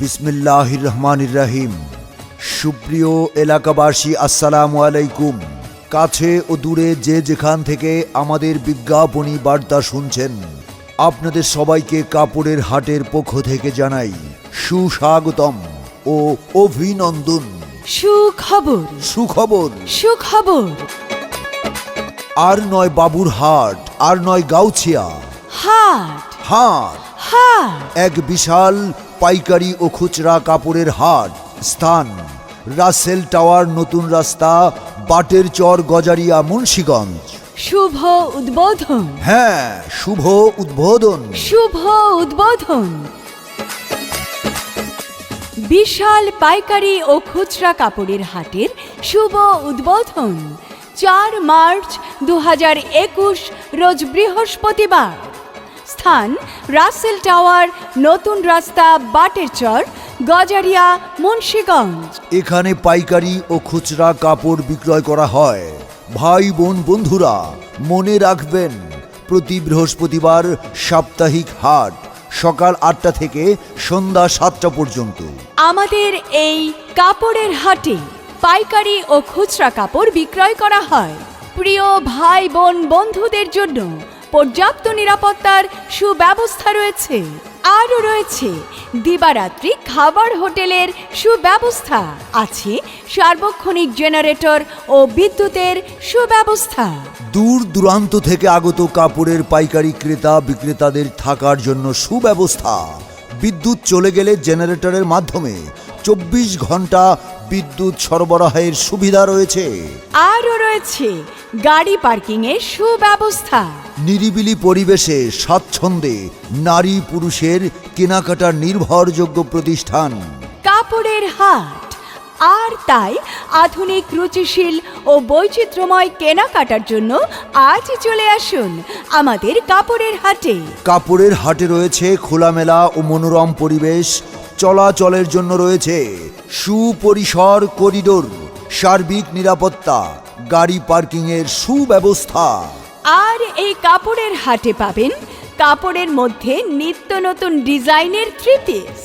বিসমিল্লাহির রহমানির রহিম। সুপ্রিয় এলাকাবাসী, আসসালামু আলাইকুম। কাছে ও দূরে যে যেখান থেকে আমাদের বিজ্ঞাপনী বার্তা শুনছেন, আপনাদের সবাইকে কাপড়ের হাটের পক্ষ থেকে জানাই সুস্বাগতম ও অভিনন্দন। সুখবর সুখবর সুখবর। আর নয় বাবুর হাট, আর নয় গাউছিয়া হাট হাট, হাট। এক বিশাল পাইকারি ও খুচরা কাপড়ের হাট। স্থান রাসেল টাওয়ার, নতুন রাস্তা, বাটের চর, গজারিয়া, মুন্সিগঞ্জ। শুভ উদ্বোধন। হ্যাঁ, শুভ উদ্বোধন। শুভ উদ্বোধন। বিশাল পাইকারি ও খুচরা কাপড়ের হাটের শুভ উদ্বোধন 4 মার্চ 2021 রোজ বৃহস্পতিবার। স্থান রাসেল টাওয়ার, নতুন রাস্তা, বাটের চর, গজারিয়া, মুন্সিগঞ্জ। এখানে পাইকারি ও খুচরা কাপড় বিক্রয় করা হয়। ভাই বোন বন্ধুরা, মনে রাখবেন, প্রতি বৃহস্পতিবার সাপ্তাহিক হাট সকাল 8টা থেকে সন্ধ্যা 7টা পর্যন্ত। আমাদের এই কাপড়ের হাটে পাইকারি ও খুচরা কাপড় বিক্রয় করা হয়। প্রিয় ভাই বোন বন্ধুদের জন্য পর্যাপ্ত নিরাপত্তার সুব্যবস্থা রয়েছে। আরও রয়েছে দিবারাত্রি খাবার হোটেলের সুব্যবস্থা। আছে সার্বক্ষণিক জেনারেটর ও বিদ্যুতের সুব্যবস্থা। দূর দূরান্ত থেকে আগত কাপড়ের পাইকারি ক্রেতা বিক্রেতাদের থাকার জন্য সুব্যবস্থা। বিদ্যুৎ চলে গেলে জেনারেটরের মাধ্যমে 24 ঘন্টা বিদ্যুৎ সরবরাহের সুবিধা রয়েছে। আরও রয়েছে গাড়ি পার্কিংয়ের সুব্যবস্থা। নিরিবিলি পরিবেশে স্বাচ্ছন্দ্যে নারী পুরুষের কেনাকাটার নির্ভরযোগ্য প্রতিষ্ঠান কাপড়ের হাট। আর তাই আধুনিক, রুচিশীল ও বৈচিত্র্যময় কেনাকাটার জন্য আজই চলে আসুন আমাদের কাপড়ের হাটে। কাপড়ের হাটে রয়েছে খোলামেলা ও মনোরম পরিবেশ। চলাচলের জন্য রয়েছে সুপরিসর করিডোর, সার্বিক নিরাপত্তা, গাড়ি পার্কিংয়ের সুব্যবস্থা। আর এই কাপড়ের হাটে পাবেন কাপড়ের মধ্যে নিত্য নতুন ডিজাইনের 3 পিস,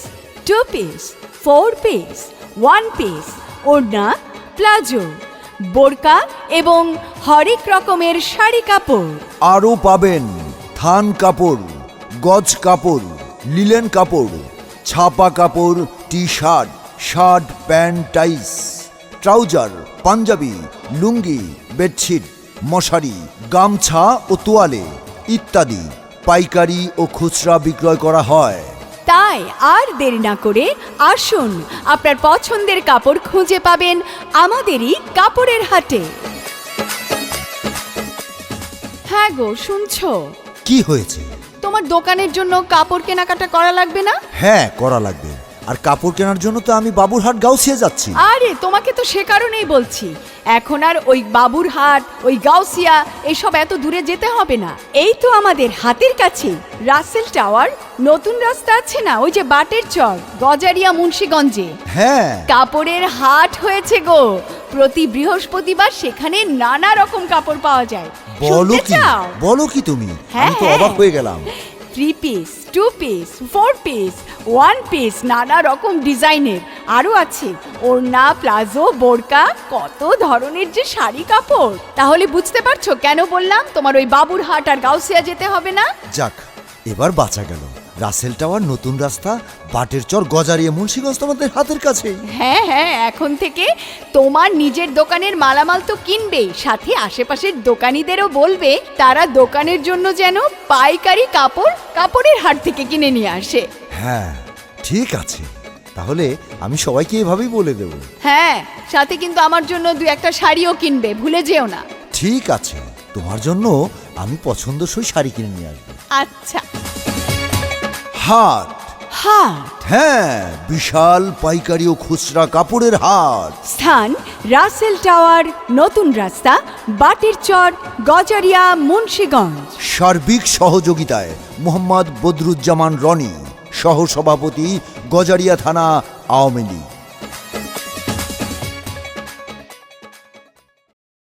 2 পিস, 4 পিস, 1 পিস, ওড়না, প্লাজো, বোরকা এবং হরেক রকমের শাড়ি কাপড়। আরও পাবেন থান কাপড়, গজ কাপড়, লিলেন কাপড়, ছাপা কাপড়, টি শার্ট, শার্ট, প্যান্ট, টাইস, ট্রাউজার, পাঞ্জাবি, লুঙ্গি, বেডশিট, মশারি, গামছা ও তোয়ালে ইত্যাদি পাইকারি ও খুচরা বিক্রয় করা হয়। তাই আর দেরি না করে আসুন, আপনার পছন্দের কাপড় খুঁজে পাবেন আমাদেরই কাপড়ের হাটে। হ্যাঁ গো, শুনছো? কি হয়েছে? তোমার দোকানের জন্য কাপড় কেনাকাটা করা লাগবে না? হ্যাঁ, করা লাগবে। আর কাপড় কেনার জন্য তো আমি বাবুরহাট গাউছিয়া যাচ্ছি। আরে তোমাকে তো সে কারণেই বলছি, এখন আর ওই বাবুরহাট, ওই গাউসিয়া এসব এত দূরে যেতে হবে না। এই তো আমাদের হাতের কাছে রাসেল টাওয়ার, নতুন রাস্তা আছে না, ওই যে বাটের চর, গজারিয়া, মুন্সিগঞ্জে। হ্যাঁ, কাপড়ের হাট হয়েছে গো। প্রতি বৃহস্পতিবার সেখানে নানা রকম কাপড় পাওয়া যায়। বলো শুনতে কি? চাও? বলো কি তুমি? হ্যাঁ, আমি তো হ্যাঁ। অবাক হয়ে গেলাম। 3 পিস, 2 পিস, 4 পিস, 1 পিস, নানা রকম ডিজাইনের। আরও আছে ওড়না, প্লাজো, বোরকা, কত ধরনের যে শাড়ি কাপড়। তাহলে বুঝতে পারছো কেন বললাম তোমার ওই বাবুরহাট আর গাউসিয়া যেতে হবে না। যাক, এবার বাঁচা গেল। রাসেল টাওয়ার, নতুন রাস্তা, বাটের চর, গজারিয়া, মুন্সিগঞ্জ তোমাদের হাতের কাছে। হ্যাঁ হ্যাঁ, এখন থেকে তোমার নিজের দোকানের মালামাল তো কিনবে, সাথে আশেপাশের দোকানিদেরও বলবে তারা দোকানের জন্য যেন পাইকারি কাপড় কাপড়ের হাট থেকে কিনে নিয়ে আসে। হ্যাঁ, ঠিক আছে। তাহলে আমি সবাইকে এভাবেই বলে দেব। হ্যাঁ, সাথে কিন্তু আমার জন্য 2-1টা শাড়িও কিনবে, ভুলে যেও না। ঠিক আছে, তোমার জন্য আমি পছন্দসই শাড়ি কিনে নিয়ে আসবো। আচ্ছা। হাট। হাট। হ্যাঁ, বিশাল পাইকারি ও খুচরা কাপড়ের হাট। স্থান রাসেল টাওয়ার, নতুন রাস্তা, বাটের চর, গজারিয়া, মুন্সিগঞ্জ। সার্বিক সহযোগিতায় মোহাম্মদ বদরুজ্জামান রনি, সহসভাপতি, গজারিয়া থানা আওয়ামী লীগ।